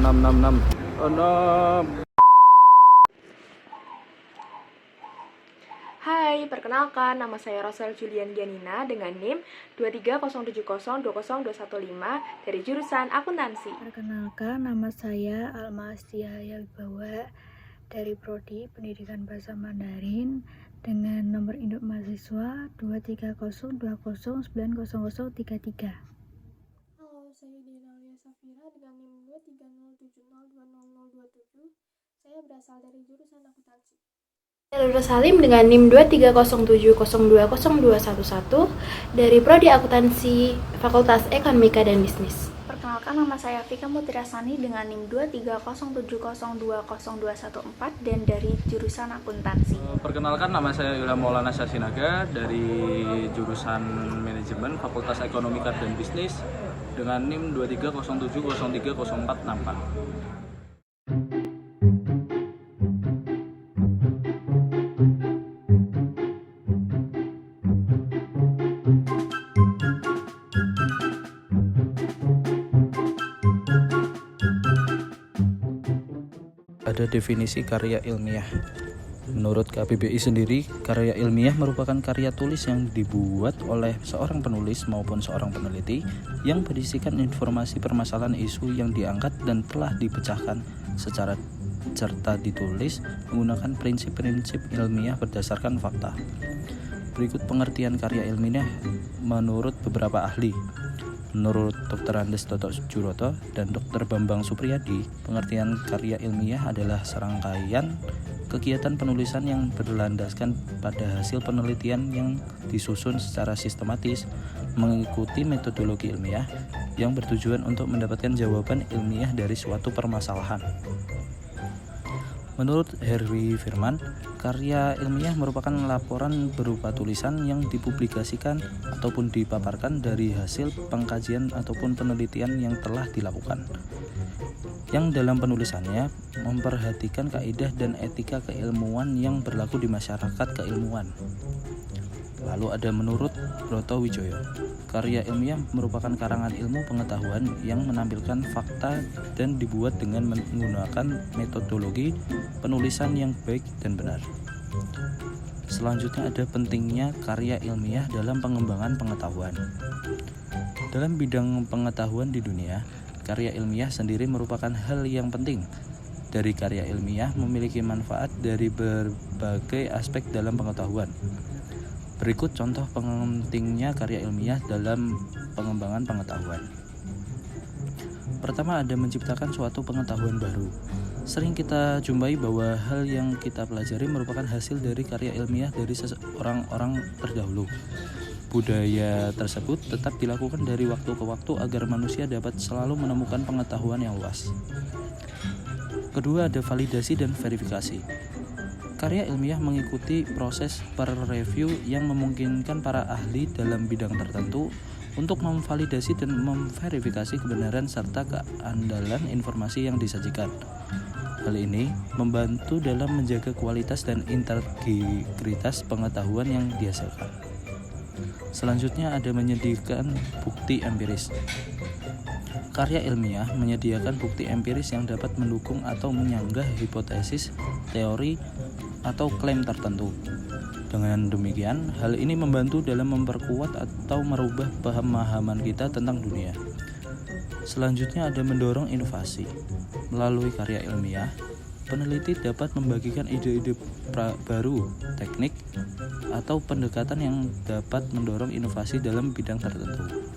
6. Oh no. Hai, perkenalkan nama saya Rosel Julian Gianina dengan NIM 23070200215 dari jurusan akuntansi. Perkenalkan, nama saya Alma Astiaya Wibawa dari Prodi Pendidikan Bahasa Mandarin dengan nomor induk mahasiswa 23020900033. Halo, saya Denalia Safira dengan NIM 23070200027. Saya berasal dari jurusan akuntansi. Saya Lura Salim dengan NIM 23070200211 dari Prodi Akuntansi Fakultas Ekonomika dan Bisnis. Perkenalkan, nama saya Vika Mutirasani dengan NIM 23070200214 dan dari jurusan akuntansi. Perkenalkan, nama saya Ilham Maulana Sasinaga dari jurusan Manajemen Fakultas Ekonomika dan Bisnis dengan NIM 23070303464. Ada definisi karya ilmiah. Menurut KBBI sendiri, karya ilmiah merupakan karya tulis yang dibuat oleh seorang penulis maupun seorang peneliti yang berisikan informasi permasalahan isu yang diangkat dan telah dipecahkan secara serta ditulis menggunakan prinsip-prinsip ilmiah berdasarkan fakta. Berikut pengertian karya ilmiah menurut beberapa ahli. Menurut Dr. Andes Toto Juroto dan Dr. Bambang Supriyadi, pengertian karya ilmiah adalah serangkaian kegiatan penulisan yang berlandaskan pada hasil penelitian yang disusun secara sistematis mengikuti metodologi ilmiah yang bertujuan untuk mendapatkan jawaban ilmiah dari suatu permasalahan. Menurut Herwi Firman, karya ilmiah merupakan laporan berupa tulisan yang dipublikasikan ataupun dipaparkan dari hasil pengkajian ataupun penelitian yang telah dilakukan, yang dalam penulisannya memperhatikan kaidah dan etika keilmuan yang berlaku di masyarakat keilmuan. Lalu ada menurut Broto Wijoyo, karya ilmiah merupakan karangan ilmu pengetahuan yang menampilkan fakta dan dibuat dengan menggunakan metodologi penulisan yang baik dan benar. Selanjutnya ada pentingnya karya ilmiah dalam pengembangan pengetahuan. Dalam bidang pengetahuan di dunia, karya ilmiah sendiri merupakan hal yang penting. Dari karya ilmiah memiliki manfaat dari berbagai aspek dalam pengetahuan. Berikut contoh pentingnya karya ilmiah dalam pengembangan pengetahuan. Pertama, ada menciptakan suatu pengetahuan baru. Sering kita jumpai bahwa hal yang kita pelajari merupakan hasil dari karya ilmiah dari orang-orang terdahulu. Budaya tersebut tetap dilakukan dari waktu ke waktu agar manusia dapat selalu menemukan pengetahuan yang luas. Kedua, ada validasi dan verifikasi. Karya ilmiah mengikuti proses peer review yang memungkinkan para ahli dalam bidang tertentu untuk memvalidasi dan memverifikasi kebenaran serta keandalan informasi yang disajikan. Hal ini membantu dalam menjaga kualitas dan integritas pengetahuan yang dihasilkan. Selanjutnya ada menyediakan bukti empiris. Karya ilmiah menyediakan bukti empiris yang dapat mendukung atau menyanggah hipotesis, teori, atau klaim tertentu. Dengan demikian, hal ini membantu dalam memperkuat atau merubah pemahaman kita tentang dunia. Selanjutnya ada mendorong inovasi. Melalui karya ilmiah, peneliti dapat membagikan ide-ide baru, teknik, atau pendekatan yang dapat mendorong inovasi dalam bidang tertentu.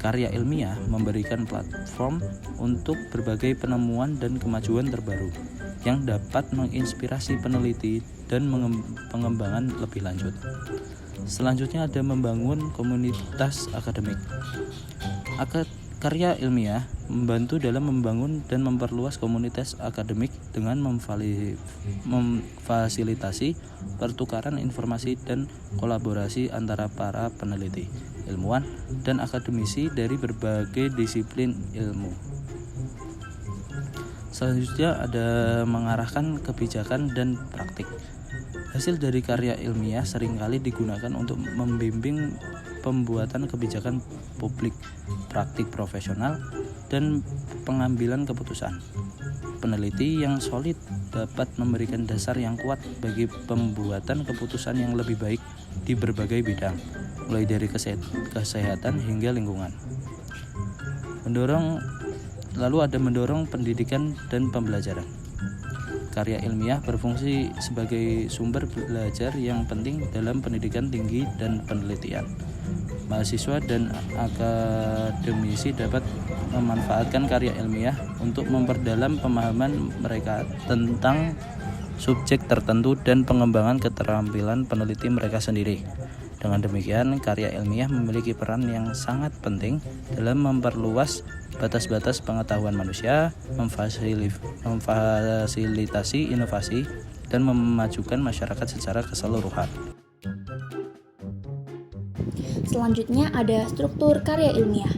Karya ilmiah memberikan platform untuk berbagai penemuan dan kemajuan terbaru yang dapat menginspirasi peneliti dan pengembangan lebih lanjut. Selanjutnya ada membangun komunitas akademik. Karya ilmiah membantu dalam membangun dan memperluas komunitas akademik dengan memfasilitasi pertukaran informasi dan kolaborasi antara para peneliti, ilmuwan, dan akademisi dari berbagai disiplin ilmu. Selanjutnya ada mengarahkan kebijakan dan praktik. Hasil dari karya ilmiah seringkali digunakan untuk membimbing pembuatan kebijakan publik, praktik profesional, dan pengambilan keputusan. Peneliti yang solid dapat memberikan dasar yang kuat bagi pembuatan keputusan yang lebih baik di berbagai bidang, mulai dari kesehatan hingga lingkungan. Lalu ada mendorong pendidikan dan pembelajaran. Karya ilmiah berfungsi sebagai sumber belajar yang penting dalam pendidikan tinggi dan penelitian. Mahasiswa dan akademisi dapat memanfaatkan karya ilmiah untuk memperdalam pemahaman mereka tentang subjek tertentu dan pengembangan keterampilan peneliti mereka sendiri. Dengan demikian, karya ilmiah memiliki peran yang sangat penting dalam memperluas batas-batas pengetahuan manusia, memfasilitasi inovasi, dan memajukan masyarakat secara keseluruhan. Selanjutnya ada struktur karya ilmiah.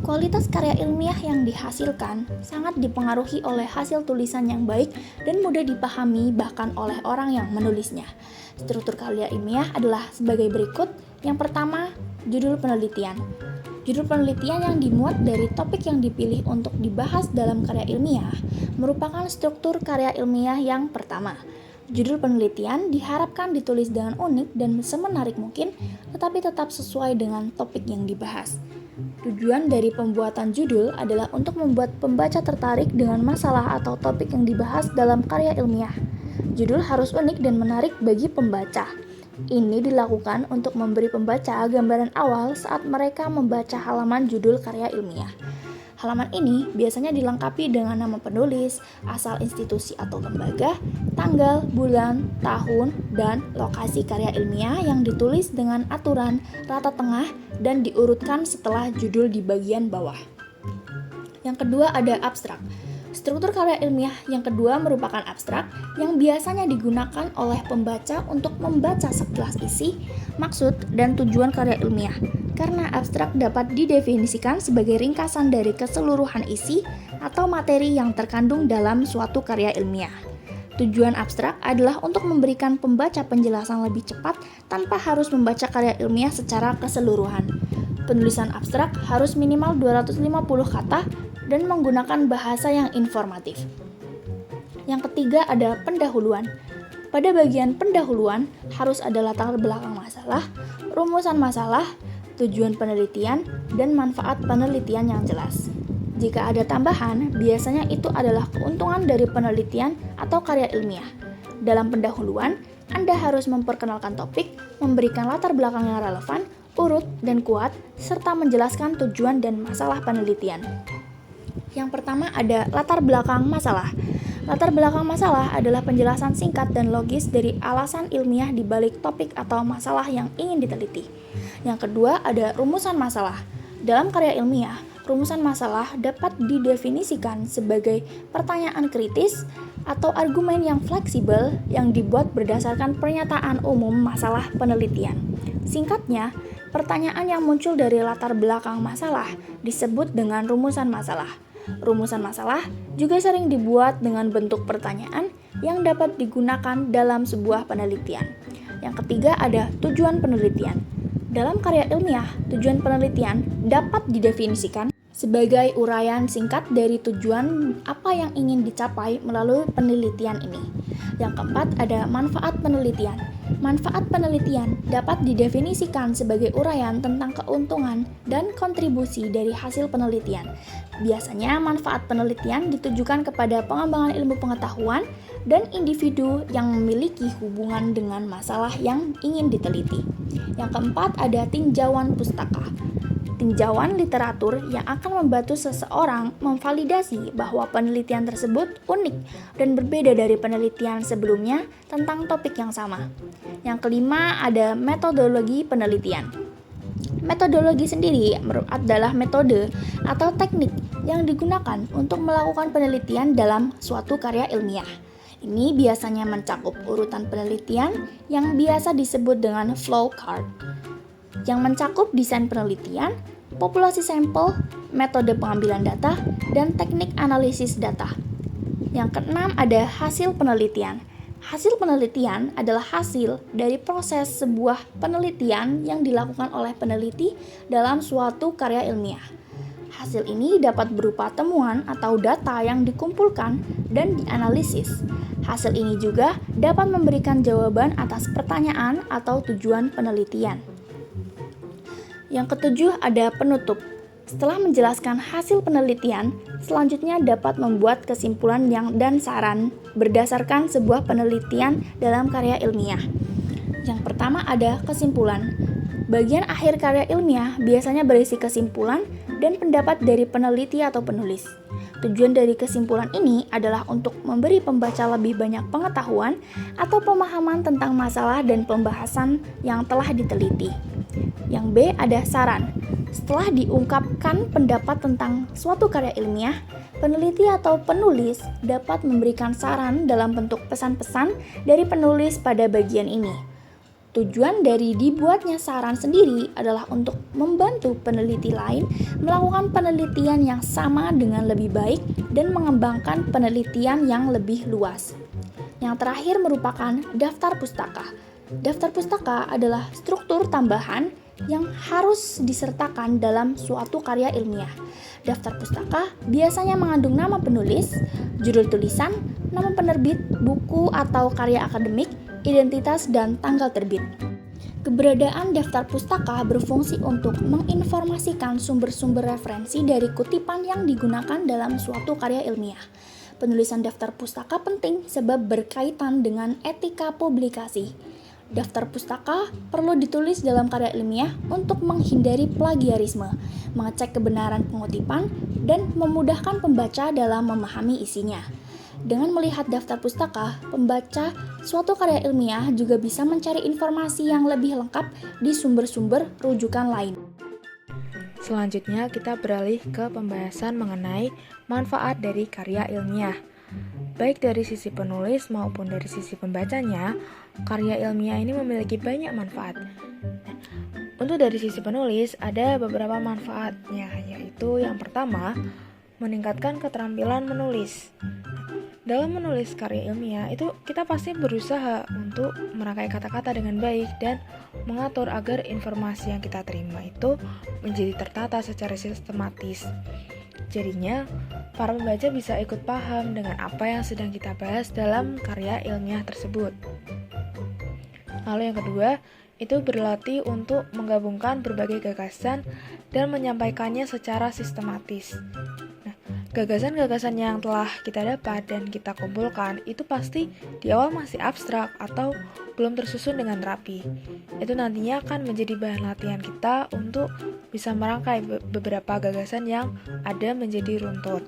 Kualitas karya ilmiah yang dihasilkan sangat dipengaruhi oleh hasil tulisan yang baik dan mudah dipahami bahkan oleh orang yang menulisnya. Struktur karya ilmiah adalah sebagai berikut. Yang pertama, judul penelitian. Judul penelitian yang dimuat dari topik yang dipilih untuk dibahas dalam karya ilmiah merupakan struktur karya ilmiah yang pertama. Judul penelitian diharapkan ditulis dengan unik dan semenarik mungkin, tetapi tetap sesuai dengan topik yang dibahas. Tujuan dari pembuatan judul adalah untuk membuat pembaca tertarik dengan masalah atau topik yang dibahas dalam karya ilmiah. Judul harus unik dan menarik bagi pembaca. Ini dilakukan untuk memberi pembaca gambaran awal saat mereka membaca halaman judul karya ilmiah. Halaman ini biasanya dilengkapi dengan nama penulis, asal institusi atau lembaga, tanggal, bulan, tahun, dan lokasi karya ilmiah yang ditulis dengan aturan rata tengah dan diurutkan setelah judul di bagian bawah. Yang kedua ada abstrak. Struktur karya ilmiah yang kedua merupakan abstrak yang biasanya digunakan oleh pembaca untuk membaca sekilas isi, maksud, dan tujuan karya ilmiah. Karena abstrak dapat didefinisikan sebagai ringkasan dari keseluruhan isi atau materi yang terkandung dalam suatu karya ilmiah. Tujuan abstrak adalah untuk memberikan pembaca penjelasan lebih cepat tanpa harus membaca karya ilmiah secara keseluruhan. Penulisan abstrak harus minimal 250 kata dan menggunakan bahasa yang informatif. Yang ketiga ada pendahuluan. Pada bagian pendahuluan harus ada latar belakang masalah, rumusan masalah, tujuan penelitian, dan manfaat penelitian yang jelas. Jika ada tambahan, biasanya itu adalah keuntungan dari penelitian atau karya ilmiah. Dalam pendahuluan, Anda harus memperkenalkan topik, memberikan latar belakang yang relevan, urut, dan kuat, serta menjelaskan tujuan dan masalah penelitian. Yang pertama ada latar belakang masalah. Latar belakang masalah adalah penjelasan singkat dan logis dari alasan ilmiah di balik topik atau masalah yang ingin diteliti. Yang kedua ada rumusan masalah. Dalam karya ilmiah, rumusan masalah dapat didefinisikan sebagai pertanyaan kritis atau argumen yang fleksibel yang dibuat berdasarkan pernyataan umum masalah penelitian. Singkatnya, pertanyaan yang muncul dari latar belakang masalah disebut dengan rumusan masalah. Rumusan masalah juga sering dibuat dengan bentuk pertanyaan yang dapat digunakan dalam sebuah penelitian. Yang ketiga ada tujuan penelitian. Dalam karya ilmiah, tujuan penelitian dapat didefinisikan sebagai uraian singkat dari tujuan apa yang ingin dicapai melalui penelitian ini. Yang keempat ada manfaat penelitian. Manfaat penelitian dapat didefinisikan sebagai uraian tentang keuntungan dan kontribusi dari hasil penelitian. Biasanya manfaat penelitian ditujukan kepada pengembangan ilmu pengetahuan dan individu yang memiliki hubungan dengan masalah yang ingin diteliti. Yang keempat ada tinjauan pustaka. Tinjauan literatur yang akan membantu seseorang memvalidasi bahwa penelitian tersebut unik dan berbeda dari penelitian sebelumnya tentang topik yang sama. Yang kelima ada metodologi penelitian. Metodologi sendiri adalah metode atau teknik yang digunakan untuk melakukan penelitian dalam suatu karya ilmiah. Ini biasanya mencakup urutan penelitian yang biasa disebut dengan flow chart, yang mencakup desain penelitian, populasi sampel, metode pengambilan data, dan teknik analisis data. Yang keenam ada hasil penelitian. Hasil penelitian adalah hasil dari proses sebuah penelitian yang dilakukan oleh peneliti dalam suatu karya ilmiah. Hasil ini dapat berupa temuan atau data yang dikumpulkan dan dianalisis. Hasil ini juga dapat memberikan jawaban atas pertanyaan atau tujuan penelitian. Yang ketujuh ada penutup. Setelah menjelaskan hasil penelitian, selanjutnya dapat membuat kesimpulan dan saran berdasarkan sebuah penelitian dalam karya ilmiah. Yang pertama ada kesimpulan. Bagian akhir karya ilmiah biasanya berisi kesimpulan dan pendapat dari peneliti atau penulis. Tujuan dari kesimpulan ini adalah untuk memberi pembaca lebih banyak pengetahuan atau pemahaman tentang masalah dan pembahasan yang telah diteliti. Yang B ada saran. Setelah diungkapkan pendapat tentang suatu karya ilmiah, peneliti atau penulis dapat memberikan saran dalam bentuk pesan-pesan dari penulis pada bagian ini. Tujuan dari dibuatnya saran sendiri adalah untuk membantu peneliti lain melakukan penelitian yang sama dengan lebih baik dan mengembangkan penelitian yang lebih luas. Yang terakhir merupakan daftar pustaka. Daftar pustaka adalah struktur tambahan yang harus disertakan dalam suatu karya ilmiah. Daftar pustaka biasanya mengandung nama penulis, judul tulisan, nama penerbit, buku atau karya akademik, identitas, dan tanggal terbit. Keberadaan daftar pustaka berfungsi untuk menginformasikan sumber-sumber referensi dari kutipan yang digunakan dalam suatu karya ilmiah. Penulisan daftar pustaka penting sebab berkaitan dengan etika publikasi. Daftar pustaka perlu ditulis dalam karya ilmiah untuk menghindari plagiarisme, mengecek kebenaran pengutipan, dan memudahkan pembaca dalam memahami isinya. Dengan melihat daftar pustaka, pembaca suatu karya ilmiah juga bisa mencari informasi yang lebih lengkap di sumber-sumber rujukan lain. Selanjutnya kita beralih ke pembahasan mengenai manfaat dari karya ilmiah. Baik dari sisi penulis maupun dari sisi pembacanya, karya ilmiah ini memiliki banyak manfaat. Untuk dari sisi penulis, ada beberapa manfaatnya, yaitu yang pertama, meningkatkan keterampilan menulis. Dalam menulis karya ilmiah, itu kita pasti berusaha untuk merangkai kata-kata dengan baik dan mengatur agar informasi yang kita terima itu menjadi tertata secara sistematis. Jadinya, para pembaca bisa ikut paham dengan apa yang sedang kita bahas dalam karya ilmiah tersebut. Lalu yang kedua, itu berlatih untuk menggabungkan berbagai gagasan dan menyampaikannya secara sistematis. Nah, gagasan-gagasan yang telah kita dapat dan kita kumpulkan itu pasti di awal masih abstrak atau belum tersusun dengan rapi. Itu nantinya akan menjadi bahan latihan kita untuk bisa merangkai beberapa gagasan yang ada menjadi runtut.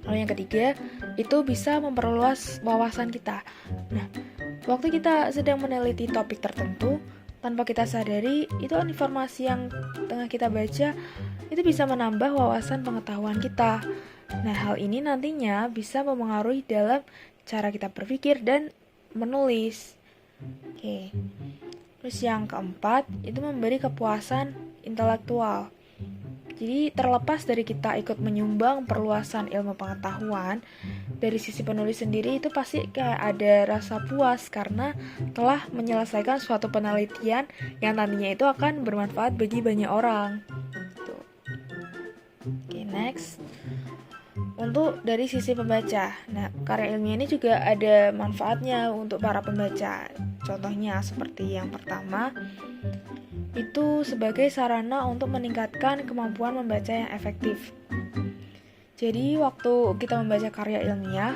Lalu yang ketiga, itu bisa memperluas wawasan kita. Nah, waktu kita sedang meneliti topik tertentu, tanpa kita sadari, itu informasi yang tengah kita baca, itu bisa menambah wawasan pengetahuan kita. Nah, hal ini nantinya bisa mempengaruhi dalam cara kita berpikir dan menulis. Oke. Terus yang keempat, itu memberi kepuasan intelektual. Jadi terlepas dari kita ikut menyumbang perluasan ilmu pengetahuan, dari sisi penulis sendiri itu pasti kayak ada rasa puas karena telah menyelesaikan suatu penelitian yang nantinya itu akan bermanfaat bagi banyak orang. Tuh. Oke, next. Untuk dari sisi pembaca, nah karya ilmiah ini juga ada manfaatnya untuk para pembaca. Contohnya seperti yang pertama, itu sebagai sarana untuk meningkatkan kemampuan membaca yang efektif. Jadi waktu kita membaca karya ilmiah,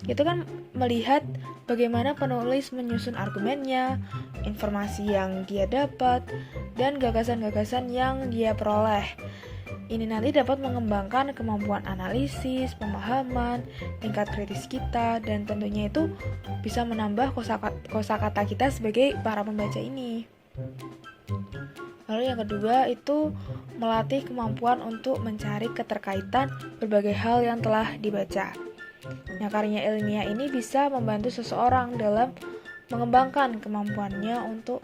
itu kan melihat bagaimana penulis menyusun argumennya, informasi yang dia dapat, dan gagasan-gagasan yang dia peroleh. Ini nanti dapat mengembangkan kemampuan analisis, pemahaman, tingkat kritis kita, dan tentunya itu bisa menambah kosakata kita sebagai para pembaca ini. Lalu yang kedua itu melatih kemampuan untuk mencari keterkaitan berbagai hal yang telah dibaca. Nah, karya ilmiah ini bisa membantu seseorang dalam mengembangkan kemampuannya untuk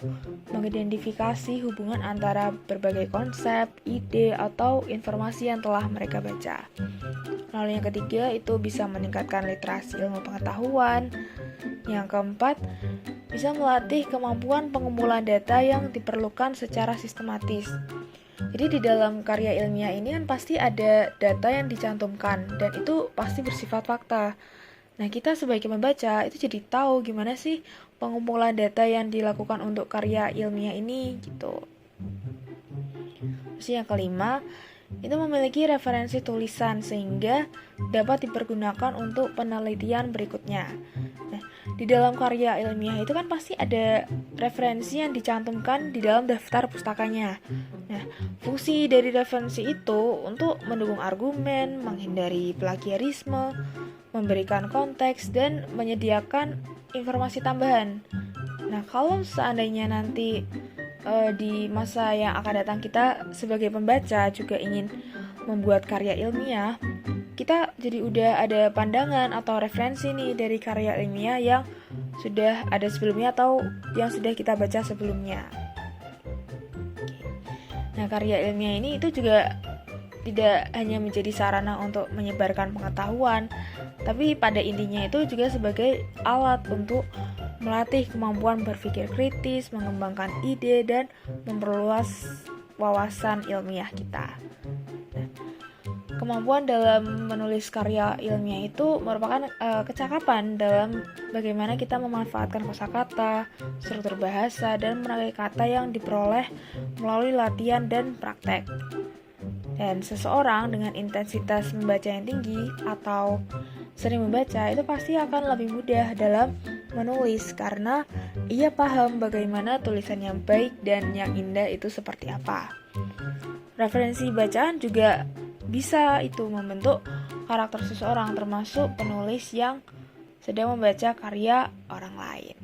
mengidentifikasi hubungan antara berbagai konsep, ide, atau informasi yang telah mereka baca. Lalu yang ketiga itu bisa meningkatkan literasi ilmu pengetahuan. Yang keempat bisa melatih kemampuan pengumpulan data yang diperlukan secara sistematis. Jadi di dalam karya ilmiah ini kan pasti ada data yang dicantumkan dan itu pasti bersifat fakta. Nah, kita sebagai pembaca itu jadi tahu gimana sih pengumpulan data yang dilakukan untuk karya ilmiah ini gitu. Terus yang kelima, itu memiliki referensi tulisan sehingga dapat dipergunakan untuk penelitian berikutnya. Nah, di dalam karya ilmiah itu kan pasti ada referensi yang dicantumkan di dalam daftar pustakanya. Nah, fungsi dari referensi itu untuk mendukung argumen, menghindari plagiarisme, memberikan konteks, dan menyediakan informasi tambahan. Nah, kalau seandainya nanti di masa yang akan datang kita sebagai pembaca juga ingin membuat karya ilmiah, kita jadi udah ada pandangan atau referensi nih dari karya ilmiah yang sudah ada sebelumnya atau yang sudah kita baca sebelumnya. Nah, karya ilmiah ini itu juga tidak hanya menjadi sarana untuk menyebarkan pengetahuan, tapi pada intinya itu juga sebagai alat untuk melatih kemampuan berpikir kritis, mengembangkan ide, dan memperluas wawasan ilmiah kita. Nah, kemampuan dalam menulis karya ilmiah itu merupakan kecakapan dalam bagaimana kita memanfaatkan kosakata, struktur bahasa, dan merangkai kata yang diperoleh melalui latihan dan praktek. Dan seseorang dengan intensitas membaca yang tinggi atau sering membaca itu pasti akan lebih mudah dalam menulis karena ia paham bagaimana tulisan yang baik dan yang indah itu seperti apa. Referensi bacaan juga bisa itu membentuk karakter seseorang termasuk penulis yang sedang membaca karya orang lain.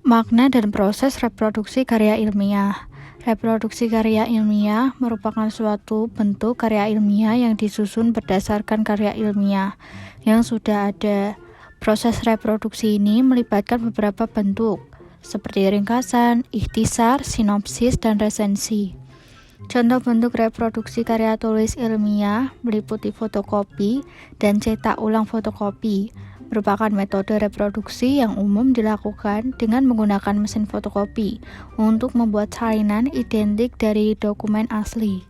Makna dan proses reproduksi karya ilmiah. Reproduksi karya ilmiah merupakan suatu bentuk karya ilmiah yang disusun berdasarkan karya ilmiah yang sudah ada. Proses reproduksi ini melibatkan beberapa bentuk, seperti ringkasan, ikhtisar, sinopsis, dan resensi. Contoh bentuk reproduksi karya tulis ilmiah meliputi fotokopi dan cetak ulang fotokopi, merupakan metode reproduksi yang umum dilakukan dengan menggunakan mesin fotokopi untuk membuat salinan identik dari dokumen asli.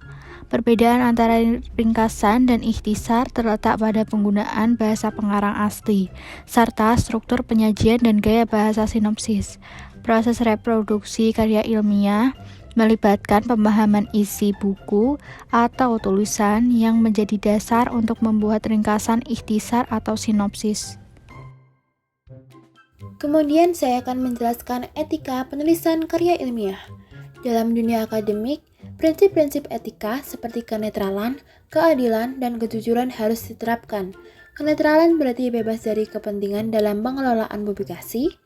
Perbedaan antara ringkasan dan ikhtisar terletak pada penggunaan bahasa pengarang asli, serta struktur penyajian dan gaya bahasa sinopsis. Proses reproduksi karya ilmiah melibatkan pemahaman isi buku atau tulisan yang menjadi dasar untuk membuat ringkasan ikhtisar atau sinopsis. Kemudian saya akan menjelaskan etika penulisan karya ilmiah. Dalam dunia akademik, prinsip-prinsip etika seperti kenetralan, keadilan, dan kejujuran harus diterapkan. Kenetralan berarti bebas dari kepentingan dalam pengelolaan publikasi.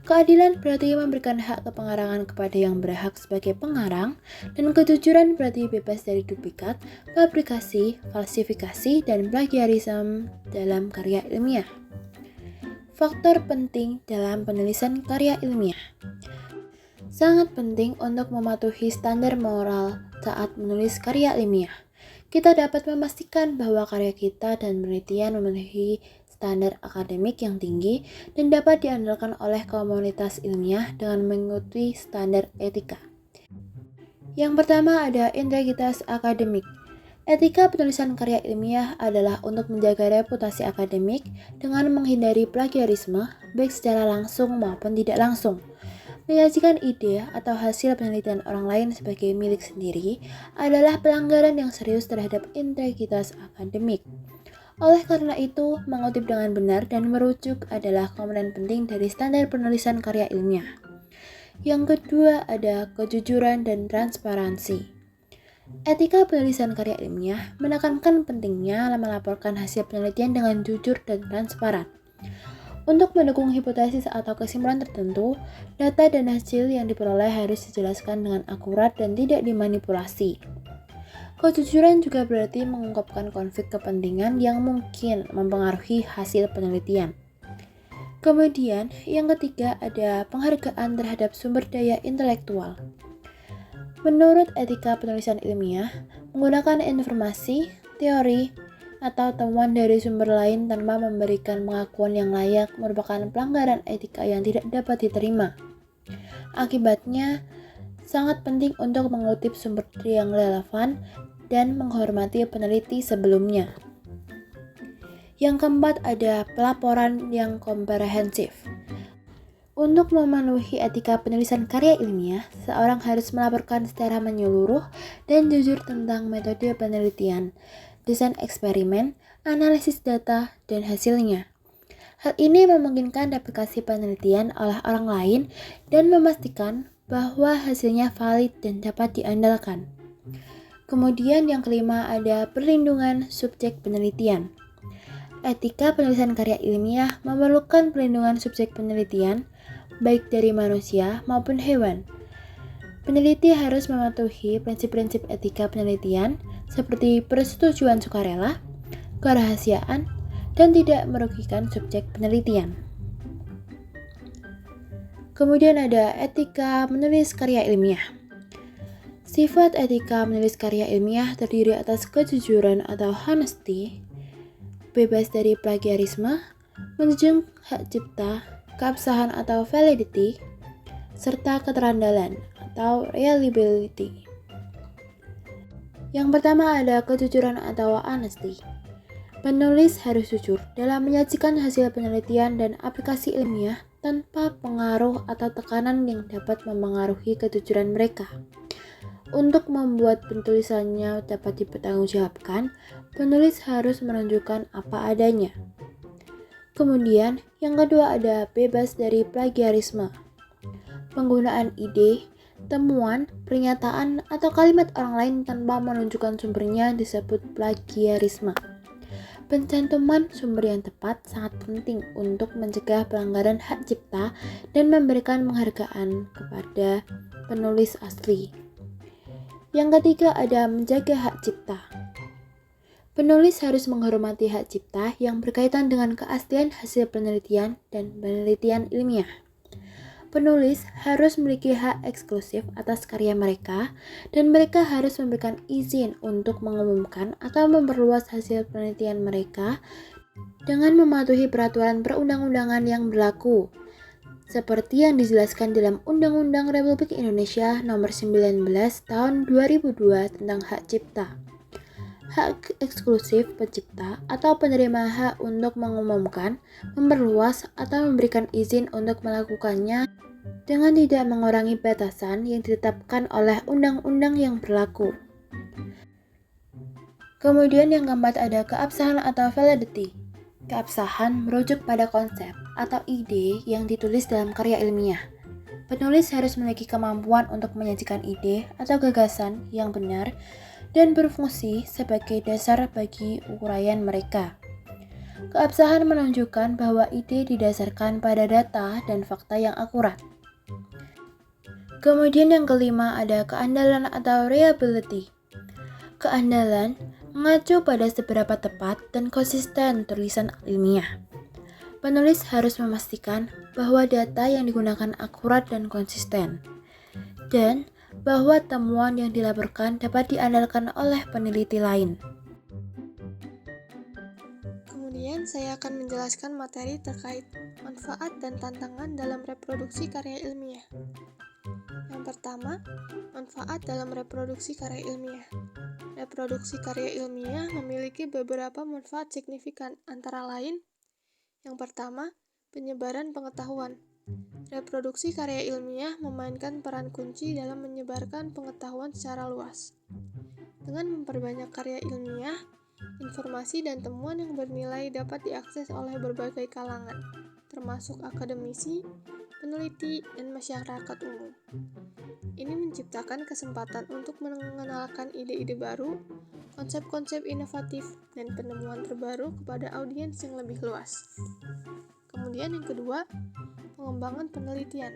Keadilan berarti memberikan hak kepengarangan kepada yang berhak sebagai pengarang. Dan kejujuran berarti bebas dari duplikat, fabrikasi, falsifikasi, dan plagiarisme dalam karya ilmiah. Faktor penting dalam penulisan karya ilmiah. Sangat penting untuk mematuhi standar moral saat menulis karya ilmiah. Kita dapat memastikan bahwa karya kita dan penelitian memenuhi standar akademik yang tinggi dan dapat diandalkan oleh komunitas ilmiah dengan mengikuti standar etika. Yang pertama ada integritas akademik. Etika penulisan karya ilmiah adalah untuk menjaga reputasi akademik dengan menghindari plagiarisme baik secara langsung maupun tidak langsung. Menyajikan ide atau hasil penelitian orang lain sebagai milik sendiri adalah pelanggaran yang serius terhadap integritas akademik. Oleh karena itu, mengutip dengan benar dan merujuk adalah komponen penting dari standar penulisan karya ilmiah. Yang kedua ada kejujuran dan transparansi. Etika penulisan karya ilmiah menekankan pentingnya melaporkan hasil penelitian dengan jujur dan transparan. Untuk mendukung hipotesis atau kesimpulan tertentu, data dan hasil yang diperoleh harus dijelaskan dengan akurat dan tidak dimanipulasi. Kejujuran juga berarti mengungkapkan konflik kepentingan yang mungkin mempengaruhi hasil penelitian. Kemudian, yang ketiga ada penghargaan terhadap sumber daya intelektual. Menurut etika penulisan ilmiah, menggunakan informasi, teori, atau temuan dari sumber lain tanpa memberikan pengakuan yang layak merupakan pelanggaran etika yang tidak dapat diterima. Akibatnya, sangat penting untuk mengutip sumber yang relevan dan menghormati peneliti sebelumnya. Yang keempat ada pelaporan yang komprehensif. Untuk memenuhi etika penulisan karya ilmiah, seorang harus melaporkan secara menyeluruh dan jujur tentang metode penelitian, desain eksperimen, analisis data, dan hasilnya. Hal ini memungkinkan replikasi penelitian oleh orang lain dan memastikan bahwa hasilnya valid dan dapat diandalkan. Kemudian yang kelima ada perlindungan subjek penelitian. Etika penulisan karya ilmiah memerlukan perlindungan subjek penelitian, baik dari manusia maupun hewan. Peneliti harus mematuhi prinsip-prinsip etika penelitian seperti persetujuan sukarela, kerahasiaan, dan tidak merugikan subjek penelitian. Kemudian ada etika menulis karya ilmiah. Sifat etika menulis karya ilmiah terdiri atas kejujuran atau honesty, bebas dari plagiarisme, menjunjung hak cipta, keabsahan atau validity, serta keterandalan atau reliability. Yang pertama ada kejujuran atau honesty. Penulis harus jujur dalam menyajikan hasil penelitian dan aplikasi ilmiah tanpa pengaruh atau tekanan yang dapat mempengaruhi kejujuran mereka. Untuk membuat penulisannya dapat dipertanggungjawabkan, penulis harus menunjukkan apa adanya. Kemudian, yang kedua ada bebas dari plagiarisme. Penggunaan ide, temuan, pernyataan, atau kalimat orang lain tanpa menunjukkan sumbernya disebut plagiarisme. Pencantuman sumber yang tepat sangat penting untuk mencegah pelanggaran hak cipta dan memberikan penghargaan kepada penulis asli. Yang ketiga ada menjaga hak cipta. Penulis harus menghormati hak cipta yang berkaitan dengan keaslian hasil penelitian dan penelitian ilmiah. Penulis harus memiliki hak eksklusif atas karya mereka, dan mereka harus memberikan izin untuk mengumumkan atau memperluas hasil penelitian mereka dengan mematuhi peraturan perundang-undangan yang berlaku, seperti yang dijelaskan dalam Undang-Undang Republik Indonesia Nomor 19 Tahun 2002 tentang hak cipta. Hak eksklusif pencipta atau penerima hak untuk mengumumkan, memperluas, atau memberikan izin untuk melakukannya dengan tidak mengurangi batasan yang ditetapkan oleh undang-undang yang berlaku. Kemudian yang keempat ada keabsahan atau validity. Keabsahan merujuk pada konsep atau ide yang ditulis dalam karya ilmiah. Penulis harus memiliki kemampuan untuk menyajikan ide atau gagasan yang benar dan berfungsi sebagai dasar bagi uraian mereka. Keabsahan menunjukkan bahwa ide didasarkan pada data dan fakta yang akurat. Kemudian yang kelima ada keandalan atau reliability. Keandalan mengacu pada seberapa tepat dan konsisten tulisan ilmiah. Penulis harus memastikan bahwa data yang digunakan akurat dan konsisten, dan bahwa temuan yang dilaporkan dapat diandalkan oleh peneliti lain. Kemudian saya akan menjelaskan materi terkait manfaat dan tantangan dalam reproduksi karya ilmiah. Yang pertama, manfaat dalam reproduksi karya ilmiah. Reproduksi karya ilmiah memiliki beberapa manfaat signifikan, antara lain: yang pertama, penyebaran pengetahuan. Reproduksi karya ilmiah memainkan peran kunci dalam menyebarkan pengetahuan secara luas. Dengan memperbanyak karya ilmiah, informasi dan temuan yang bernilai dapat diakses oleh berbagai kalangan, termasuk akademisi, peneliti, dan masyarakat umum. Ini menciptakan kesempatan untuk mengenalkan ide-ide baru, konsep-konsep inovatif, dan penemuan terbaru kepada audiens yang lebih luas. Kemudian yang kedua, pengembangan penelitian.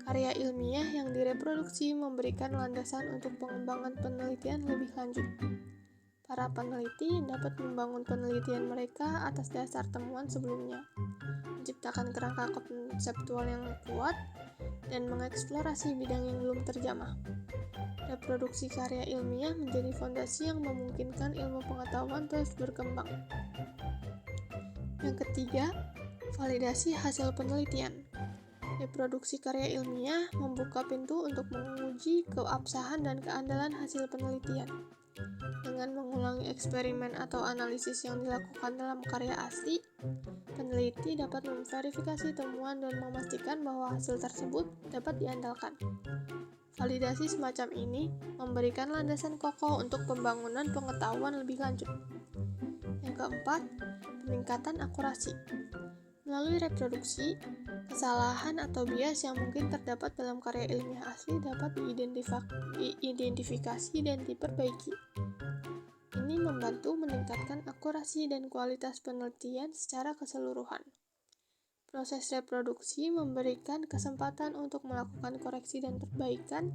Karya ilmiah yang direproduksi memberikan landasan untuk pengembangan penelitian lebih lanjut. Para peneliti dapat membangun penelitian mereka atas dasar temuan sebelumnya, menciptakan kerangka konseptual yang kuat, dan mengeksplorasi bidang yang belum terjamah. Reproduksi karya ilmiah menjadi fondasi yang memungkinkan ilmu pengetahuan terus berkembang. Yang ketiga, validasi hasil penelitian. Reproduksi karya ilmiah membuka pintu untuk menguji keabsahan dan keandalan hasil penelitian. Dengan mengulangi eksperimen atau analisis yang dilakukan dalam karya asli, peneliti dapat memverifikasi temuan dan memastikan bahwa hasil tersebut dapat diandalkan. Validasi semacam ini memberikan landasan kokoh untuk pembangunan pengetahuan lebih lanjut. Yang keempat, peningkatan akurasi. Melalui reproduksi, kesalahan atau bias yang mungkin terdapat dalam karya ilmiah asli dapat diidentifikasi dan diperbaiki. Ini membantu meningkatkan akurasi dan kualitas penelitian secara keseluruhan. Proses reproduksi memberikan kesempatan untuk melakukan koreksi dan perbaikan,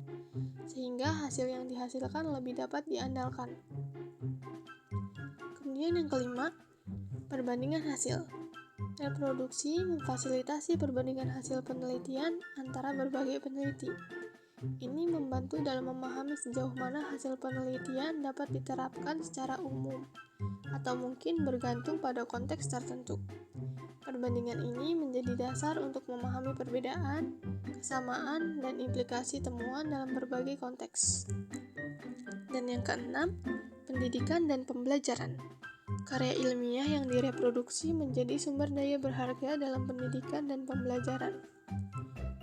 sehingga hasil yang dihasilkan lebih dapat diandalkan. Kemudian yang kelima, perbandingan hasil. Reproduksi memfasilitasi perbandingan hasil penelitian antara berbagai peneliti. Ini membantu dalam memahami sejauh mana hasil penelitian dapat diterapkan secara umum, atau mungkin bergantung pada konteks tertentu. Perbandingan ini menjadi dasar untuk memahami perbedaan, kesamaan, dan implikasi temuan dalam berbagai konteks. Dan yang keenam, pendidikan dan pembelajaran. Karya ilmiah yang direproduksi menjadi sumber daya berharga dalam pendidikan dan pembelajaran.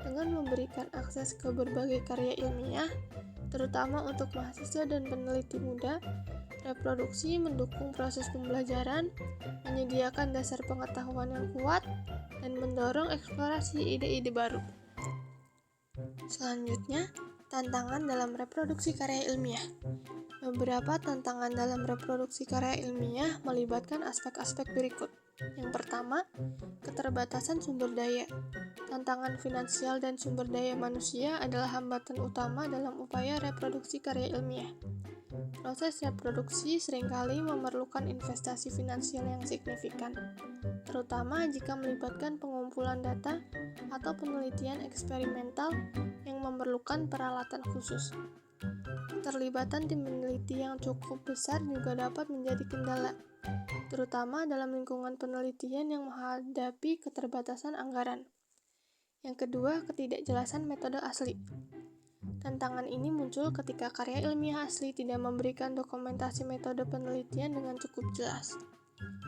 Dengan memberikan akses ke berbagai karya ilmiah, terutama untuk mahasiswa dan peneliti muda, reproduksi mendukung proses pembelajaran, menyediakan dasar pengetahuan yang kuat, dan mendorong eksplorasi ide-ide baru. Selanjutnya, tantangan dalam reproduksi karya ilmiah. Beberapa tantangan dalam reproduksi karya ilmiah melibatkan aspek-aspek berikut. Yang pertama, keterbatasan sumber daya. Tantangan finansial dan sumber daya manusia adalah hambatan utama dalam upaya reproduksi karya ilmiah. Proses reproduksi seringkali memerlukan investasi finansial yang signifikan, terutama jika melibatkan pengumpulan data atau penelitian eksperimental yang memerlukan peralatan khusus. Keterlibatan tim peneliti yang cukup besar juga dapat menjadi kendala, terutama dalam lingkungan penelitian yang menghadapi keterbatasan anggaran. Yang kedua, ketidakjelasan metode asli. Tantangan ini muncul ketika karya ilmiah asli tidak memberikan dokumentasi metode penelitian dengan cukup jelas.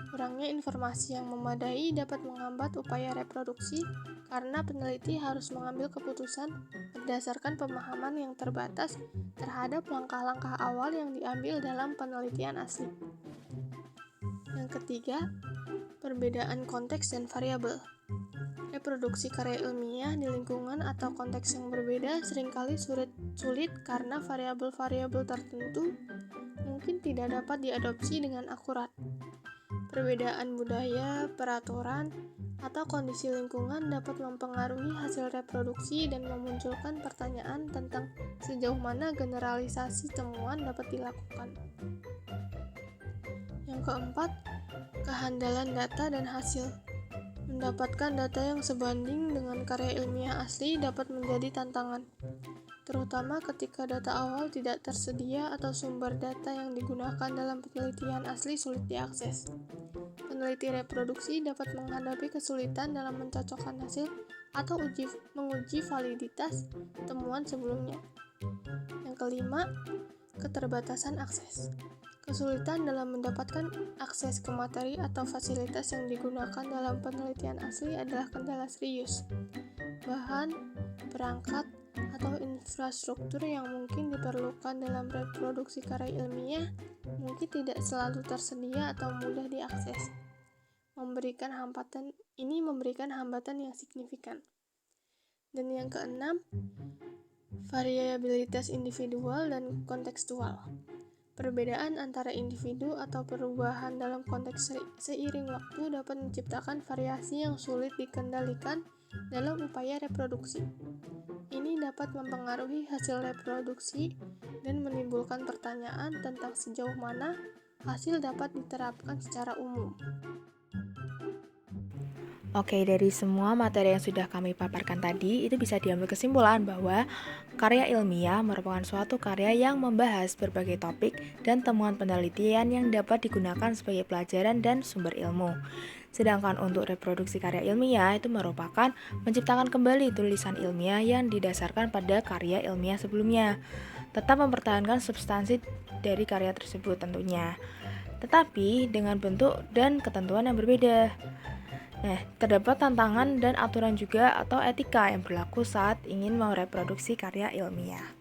Kurangnya informasi yang memadai dapat menghambat upaya reproduksi karena peneliti harus mengambil keputusan berdasarkan pemahaman yang terbatas terhadap langkah-langkah awal yang diambil dalam penelitian asli. Yang ketiga, perbedaan konteks dan variabel. Reproduksi karya ilmiah di lingkungan atau konteks yang berbeda seringkali sulit karena variabel-variabel tertentu mungkin tidak dapat diadopsi dengan akurat. Perbedaan budaya, peraturan, atau kondisi lingkungan dapat mempengaruhi hasil reproduksi dan memunculkan pertanyaan tentang sejauh mana generalisasi temuan dapat dilakukan. Yang keempat, kehandalan data dan hasil. Mendapatkan data yang sebanding dengan karya ilmiah asli dapat menjadi tantangan, terutama ketika data awal tidak tersedia atau sumber data yang digunakan dalam penelitian asli sulit diakses. Peneliti reproduksi dapat menghadapi kesulitan dalam mencocokkan hasil atau menguji validitas temuan sebelumnya. Yang kelima, keterbatasan akses. Kesulitan dalam mendapatkan akses ke materi atau fasilitas yang digunakan dalam penelitian asli adalah kendala serius. Bahan, perangkat, atau infrastruktur yang mungkin diperlukan dalam reproduksi karya ilmiah mungkin tidak selalu tersedia atau mudah diakses. Ini memberikan hambatan yang signifikan. Dan yang keenam, variabilitas individual dan kontekstual. Perbedaan antara individu atau perubahan dalam konteks seiring waktu dapat menciptakan variasi yang sulit dikendalikan dalam upaya reproduksi. Ini dapat mempengaruhi hasil reproduksi dan menimbulkan pertanyaan tentang sejauh mana hasil dapat diterapkan secara umum. Oke, dari semua materi yang sudah kami paparkan tadi, itu bisa diambil kesimpulan bahwa karya ilmiah merupakan suatu karya yang membahas berbagai topik dan temuan penelitian yang dapat digunakan sebagai pelajaran dan sumber ilmu. Sedangkan untuk reproduksi karya ilmiah itu merupakan menciptakan kembali tulisan ilmiah yang didasarkan pada karya ilmiah sebelumnya, tetap mempertahankan substansi dari karya tersebut tentunya, tetapi dengan bentuk dan ketentuan yang berbeda. Nah, terdapat tantangan dan aturan juga atau etika yang berlaku saat ingin mereproduksi karya ilmiah.